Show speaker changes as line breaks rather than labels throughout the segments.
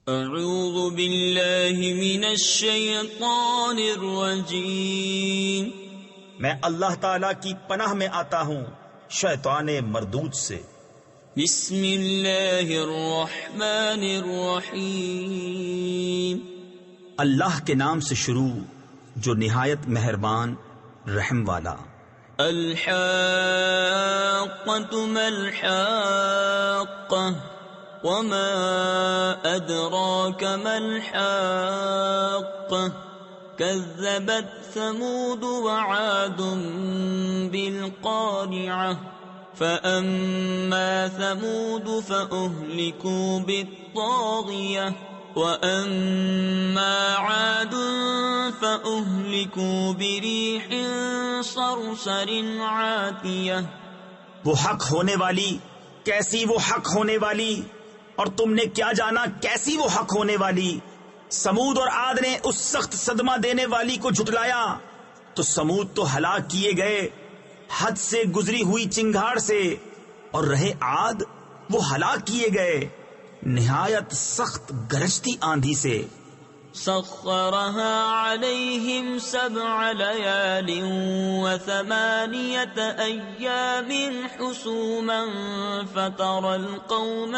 اعوذ باللہ من الشیطان الرجیم،
میں اللہ تعالی کی پناہ میں آتا ہوں شیطان مردود سے۔
بسم اللہ الرحمن الرحیم،
اللہ کے نام سے شروع جو نہایت مہربان رحم والا۔
الحاقۃ ما الحاقۃ وما أدراك ما الحاقة كذبت ثمود وعاد بالقارعة فأما ثمود فأهلكوا بالطاغية وأما عاد فأهلكوا بريح صرصر عاتية۔
وہ حق ہونے والی کیسی وہ حق ہونے والی، اور تم نے کیا جانا کیسی وہ حق ہونے والی۔ سمود اور عاد نے اس سخت صدمہ دینے والی کو جھٹلایا تو سمود تو ہلاک کیے گئے حد سے گزری ہوئی چنگھاڑ سے، اور رہے عاد وہ ہلاک کیے گئے نہایت سخت گرجتی آندھی سے۔
سخرها عليهم 7 ليال و8 أيام حسوما فترى القوم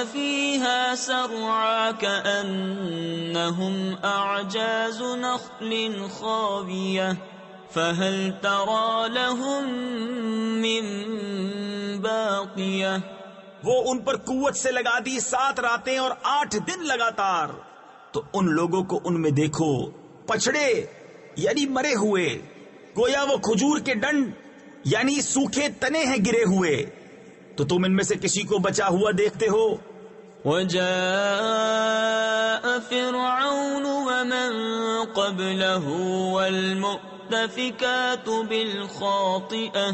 فيها سرعا كأنهم أعجاز نخل خاوية فهل ترى لهم من باقية۔
وہ ان پر قوت سے لگا دی 7 راتیں اور 8 دن لگاتار، تو ان لوگوں کو ان میں دیکھو پچھڑے یعنی مرے ہوئے، گویا وہ کھجور کے ڈنڈ یعنی سوکھے تنے ہیں گرے ہوئے، تو تم ان میں سے کسی کو بچا ہوا دیکھتے ہو؟
وجاء فرعون ومن قبله والمؤتفكات بالخاطئة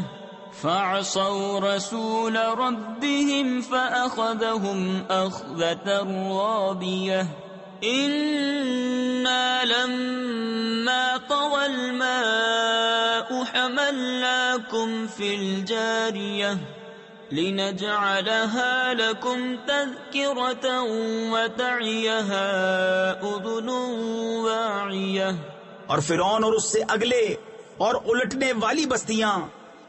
فعصوا رسول ربهم فأخذهم أخذة رابية إنا لما طغى الماء حملناكم في الجارية لنجعلها لكم تذكرة وتعيها أذن واعية۔
اور فرعون اور اس سے اگلے اور الٹنے والی بستیاں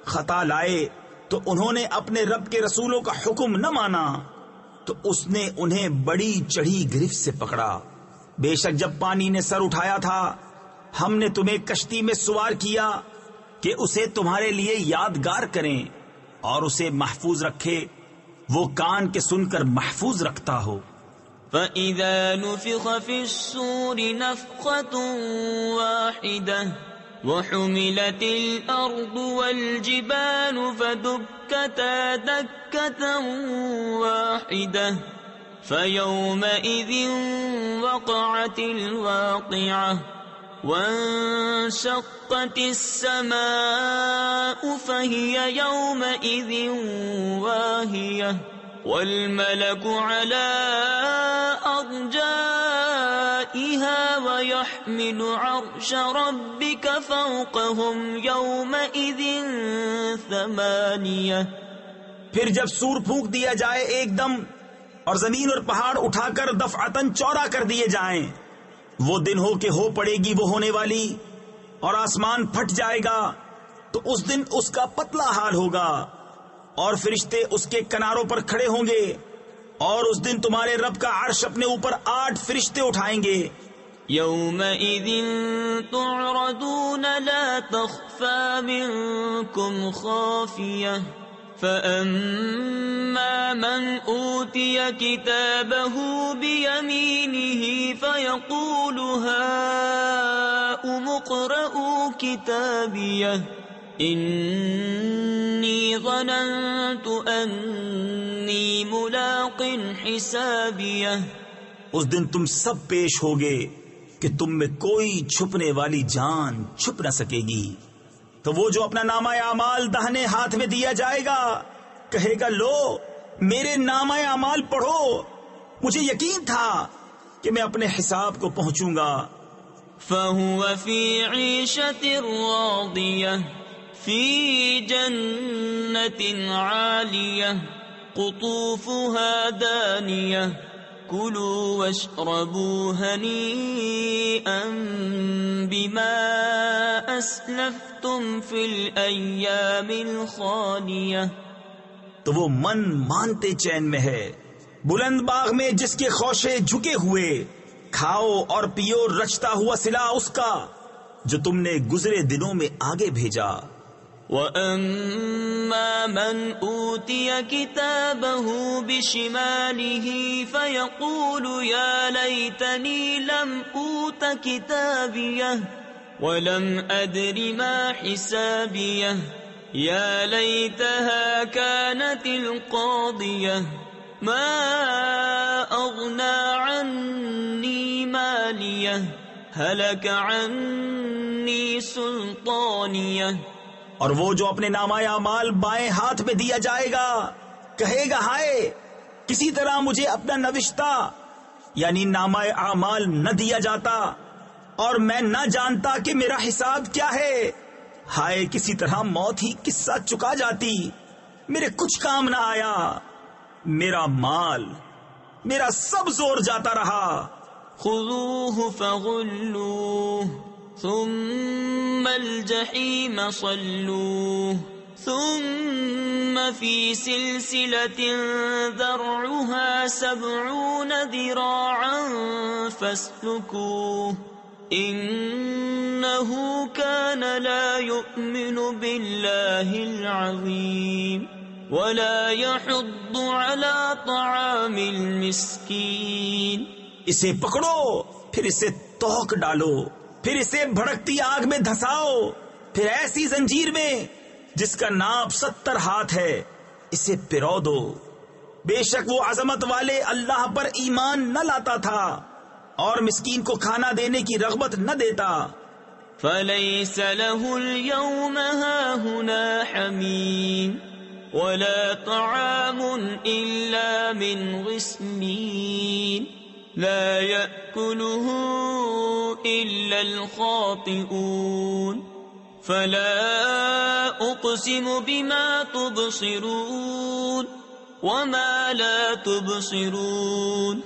خطا لائے تو انہوں نے اپنے رب کے رسولوں کا حکم نہ مانا، تو اس نے انہیں بڑی چڑھی گرفت سے پکڑا۔ بے شک جب پانی نے سر اٹھایا تھا ہم نے تمہیں کشتی میں سوار کیا کہ اسے تمہارے لیے یادگار کریں اور اسے محفوظ رکھے، وہ کان کے سن کر محفوظ رکھتا ہو۔
فَإِذَا نُفِخَ فِي الصُّورِ نَفْخَةٌ وَاحِدَةٌ وحملت الأرض والجبال فدكتا دكة واحدة فيومئذ وقعت الواقعة وانشقت السماء فهي يومئذ واهية والملك على أرجائها ويحمل عرش ربك فوقهم يومئذ 8۔
پھر جب سور پھونک دیا جائے ایک دم اور زمین اور پہاڑ اٹھا کر دفعتاً چورا کر دیے جائیں، وہ دن ہو کہ ہو پڑے گی وہ ہونے والی، اور آسمان پھٹ جائے گا تو اس دن اس کا پتلا حال ہوگا، اور فرشتے اس کے کناروں پر کھڑے ہوں گے، اور اس دن تمہارے رب کا عرش اپنے اوپر 8 فرشتے اٹھائیں گے۔
یومئذ تعرضون لا تخفى منكم خافية فأما من أوتي كتابه بيمينه فيقول هاؤم اقرءوا كتابيه انی ظننت انی ملاق حسابیہ۔
اس دن تم سب پیش ہوگے کہ تم میں کوئی چھپنے والی جان چھپ نہ سکے گی، تو وہ جو اپنا نامہ اعمال داہنے ہاتھ میں دیا جائے گا کہے گا لو میرے نامہ اعمال پڑھو، مجھے یقین تھا کہ میں اپنے حساب کو پہنچوں گا۔
فَهُوَ فِي عِيشَةٍ رَاضِيَةٍ فِي جَنَّةٍ عَالِيَةٍ قطوفها دانية كلوا واشربوا هنيئا بما أسلفتم في الأيام الخالية.
تو وہ من مانتے چین میں ہے، بلند باغ میں جس کے خوشے جھکے ہوئے، کھاؤ اور پیو رچتا ہوا صلہ اس کا جو تم نے گزرے دنوں میں آگے بھیجا.
وَأَمَّا مَنْ أُوتِيَ كِتَابَهُ بِشِمَالِهِ فَيَقُولُ يَا لَيْتَنِي لَمْ أُوتَ كِتَابِيَهْ وَلَمْ أَدْرِ مَا حِسَابِيَهْ يَا لَيْتَهَا كَانَتِ الْقَاضِيَةَ مَا أَغْنَى عَنِّي مَالِيَهْ هَلَكَ عَنِّي سُلْطَانِيَهْ.
اور وہ جو اپنے نامہ اعمال بائیں ہاتھ میں دیا جائے گا کہے گا ہائے کسی طرح مجھے اپنا نوشتہ یعنی نامہ اعمال نہ دیا جاتا اور میں نہ جانتا کہ میرا حساب کیا ہے. ہائے کسی طرح موت ہی قصہ چکا جاتی، میرے کچھ کام نہ آیا، میرا مال میرا سب زور جاتا رہا.
خذوه فغلوه ثم الجحيم صلوه ثم في سلسلة ذرعها 70 ذراعا فاسلكوه إنه كان لا يؤمن بالله العظيم ولا يحض على طعام المسكين.
اسے پکڑو پھر اسے توق ڈالو، پھر اسے بھڑکتی آگ میں دھساؤ، پھر ایسی زنجیر میں جس کا ناپ 70 ہاتھ ہے اسے پرو دو. بے شک وہ عظمت والے اللہ پر ایمان نہ لاتا تھا اور مسکین کو کھانا دینے کی رغبت نہ دیتا.
فليس له اليوم هاهنا حميم ولا طعام إلا من غسلين لا يأكله إلا الخاطئون. فلا أقسم بما تبصرون وما لا تبصرون.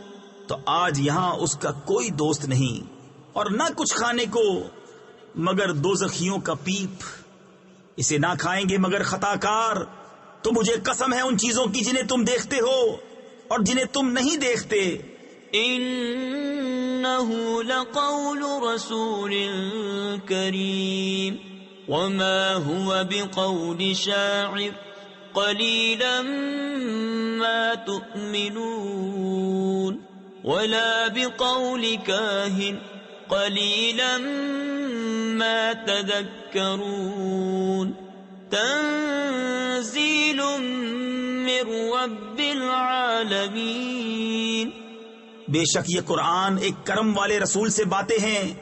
تو آج یہاں اس کا کوئی دوست نہیں اور نہ کچھ کھانے کو مگر دوزخیوں کا پیپ. اسے نہ کھائیں گے مگر خطا کار. تو مجھے قسم ہے ان چیزوں کی جنہیں تم دیکھتے ہو اور جنہیں تم نہیں دیکھتے.
إنه لقول رسول كريم وما هو بقول شاعر قليلا ما تؤمنون ولا بقول كاهن قليلا ما تذكرون تنزيل من رب العالمين.
بے شک یہ قرآن ایک کرم والے رسول سے باتیں ہیں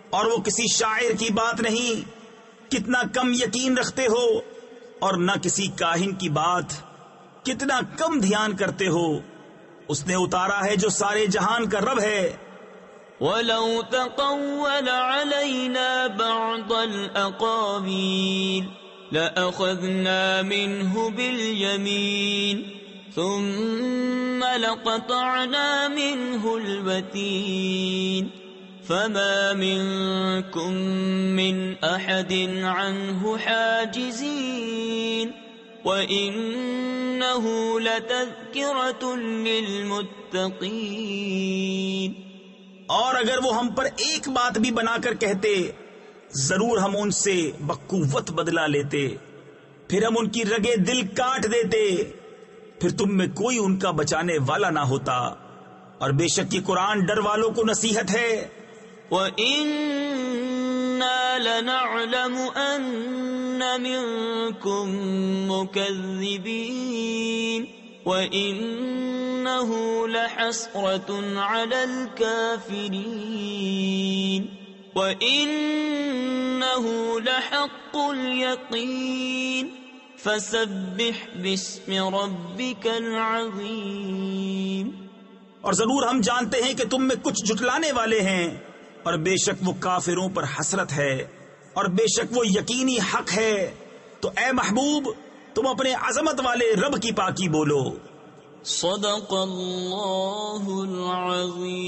اور وہ کسی شاعر کی بات نہیں. کتنا کم یقین رکھتے ہو اور نہ کسی کاہن کی بات، کتنا کم دھیان کرتے ہو. اس نے اتارا ہے جو سارے جہان کا رب ہے.
وَلَوْ تَقَوَّلَ عَلَيْنَا بَعْضَ الْأَقَاوِيلِ لَأَخَذْنَا مِنْهُ بِالْيَمِينِ ثُمَّ لَقَطَعْنَا مِنْهُ الْوَتِينَ فَمَا مِنْكُمْ مِنْ أَحَدٍ عَنْهُ حَاجِزِينَ وَإِنَّهُ لَتَذْكِرَةٌ لِلْمُتَّقِينَ.
اور اگر وہ ہم پر ایک بات بھی بنا کر کہتے ضرور ہم ان سے بقوت بدلہ لیتے، پھر ہم ان کی رگے دل کاٹ دیتے، پھر تم میں کوئی ان کا بچانے والا نہ ہوتا. اور بے شک یہ قرآن ڈر والوں کو نصیحت ہے.
وَإِنَّا لَنَعْلَمُ أَنَّ مِنكُم مُّكَذِّبِينَ وَإِنَّهُ لَحَسْرَةٌ عَلَى الْكَافِرِينَ وَإِنَّهُ لَحَقُّ الْيَقِينِ فَسَبِّحْ بِاسْمِ رَبِّكَ الْعَظِيمِ.
اور ضرور ہم جانتے ہیں کہ تم میں کچھ جھٹلانے والے ہیں، اور بے شک وہ کافروں پر حسرت ہے اور بے شک وہ یقینی حق ہے. تو اے محبوب تم اپنے عظمت والے رب کی پاکی بولو.
صدق اللہ العظیم.